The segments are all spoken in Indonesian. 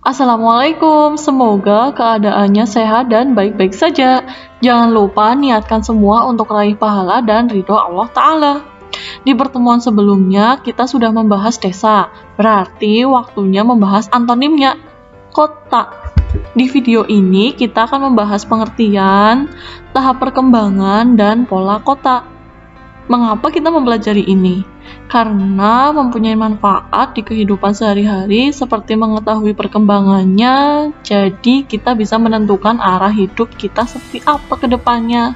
Assalamualaikum, semoga keadaannya sehat dan baik-baik saja. Jangan lupa niatkan semua untuk raih pahala dan ridho Allah Ta'ala. Di pertemuan sebelumnya, kita sudah membahas desa, berarti waktunya membahas antonimnya, kota. Di video ini, kita akan membahas pengertian, tahap perkembangan, dan pola kota. Mengapa kita mempelajari ini? Karena mempunyai manfaat di kehidupan sehari-hari seperti mengetahui perkembangannya, jadi kita bisa menentukan arah hidup kita seperti apa ke depannya.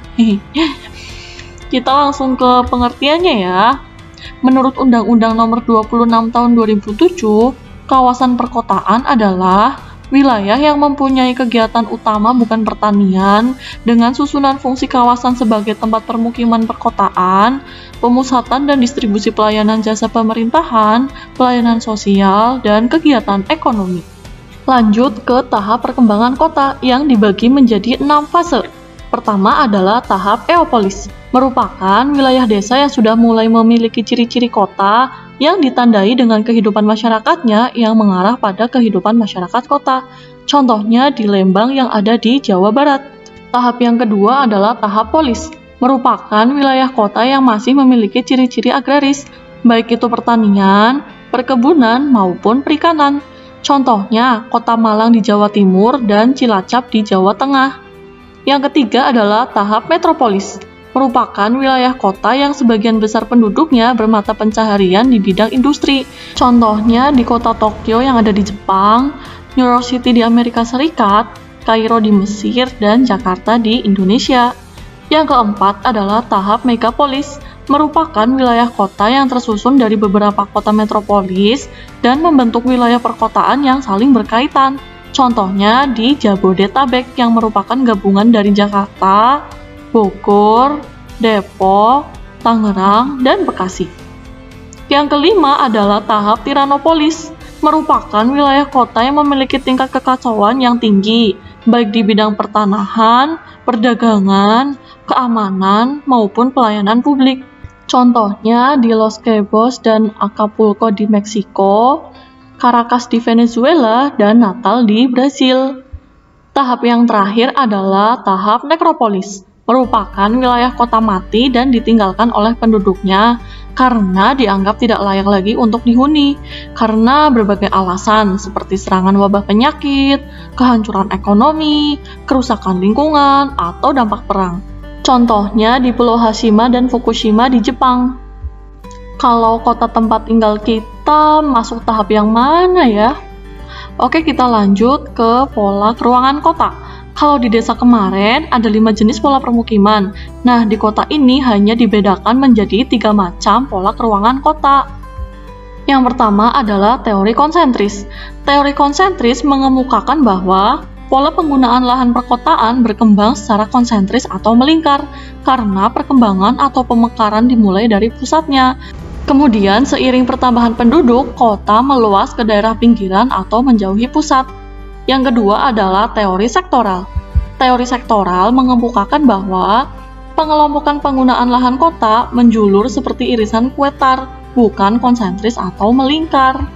Kita langsung ke pengertiannya ya. Menurut Undang-Undang Nomor 26 Tahun 2007, kawasan perkotaan adalah wilayah yang mempunyai kegiatan utama bukan pertanian, dengan susunan fungsi kawasan sebagai tempat permukiman perkotaan, pemusatan dan distribusi pelayanan jasa pemerintahan, pelayanan sosial, dan kegiatan ekonomi. Lanjut ke tahap perkembangan kota yang dibagi menjadi 6 fase. Pertama adalah tahap eopolis, merupakan wilayah desa yang sudah mulai memiliki ciri-ciri kota yang ditandai dengan kehidupan masyarakatnya yang mengarah pada kehidupan masyarakat kota. Contohnya di Lembang yang ada di Jawa Barat. Tahap yang kedua adalah tahap polis, merupakan wilayah kota yang masih memiliki ciri-ciri agraris, baik itu pertanian, perkebunan, maupun perikanan. Contohnya Kota Malang di Jawa Timur dan Cilacap di Jawa Tengah. Yang ketiga adalah tahap metropolis, merupakan wilayah kota yang sebagian besar penduduknya bermata pencaharian di bidang industri. Contohnya di kota Tokyo yang ada di Jepang, New York City di Amerika Serikat, Kairo di Mesir, dan Jakarta di Indonesia. Yang keempat adalah tahap megapolis, merupakan wilayah kota yang tersusun dari beberapa kota metropolis dan membentuk wilayah perkotaan yang saling berkaitan. Contohnya di Jabodetabek yang merupakan gabungan dari Jakarta, Bogor, Depok, Tangerang, dan Bekasi. Yang kelima adalah tahap tiranopolis, merupakan wilayah kota yang memiliki tingkat kekacauan yang tinggi, baik di bidang pertanahan, perdagangan, keamanan, maupun pelayanan publik. Contohnya di Los Cabos dan Acapulco di Meksiko, Caracas di Venezuela, dan Natal di Brasil. Tahap yang terakhir adalah tahap nekropolis, merupakan wilayah kota mati dan ditinggalkan oleh penduduknya karena dianggap tidak layak lagi untuk dihuni karena berbagai alasan seperti serangan wabah penyakit, kehancuran ekonomi, kerusakan lingkungan, atau dampak perang. Contohnya di Pulau Hashima dan Fukushima di Jepang. Kalau kota tempat tinggal kita masuk tahap yang mana ya? Oke, kita lanjut ke pola keruangan kota. Kalau di desa kemarin ada 5 jenis pola permukiman. Nah, di kota ini hanya dibedakan menjadi 3 macam pola keruangan kota. Yang pertama adalah teori konsentris. Teori konsentris mengemukakan bahwa pola penggunaan lahan perkotaan berkembang secara konsentris atau melingkar karena perkembangan atau pemekaran dimulai dari pusatnya. Kemudian, seiring pertambahan penduduk, kota meluas ke daerah pinggiran atau menjauhi pusat. Yang kedua adalah teori sektoral. Teori sektoral mengemukakan bahwa pengelompokan penggunaan lahan kota menjulur seperti irisan kue tar, bukan konsentris atau melingkar.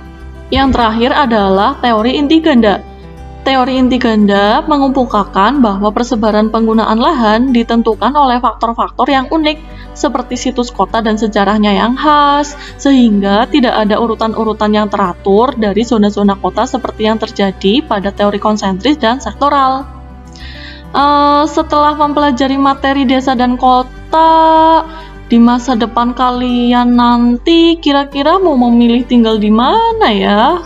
Yang terakhir adalah teori inti ganda. Teori inti ganda mengemukakan bahwa persebaran penggunaan lahan ditentukan oleh faktor-faktor yang unik, seperti situs kota dan sejarahnya yang khas, sehingga tidak ada urutan-urutan yang teratur dari zona-zona kota seperti yang terjadi pada teori konsentris dan sektoral. Setelah mempelajari materi desa dan kota, di masa depan kalian nanti kira-kira mau memilih tinggal di mana ya?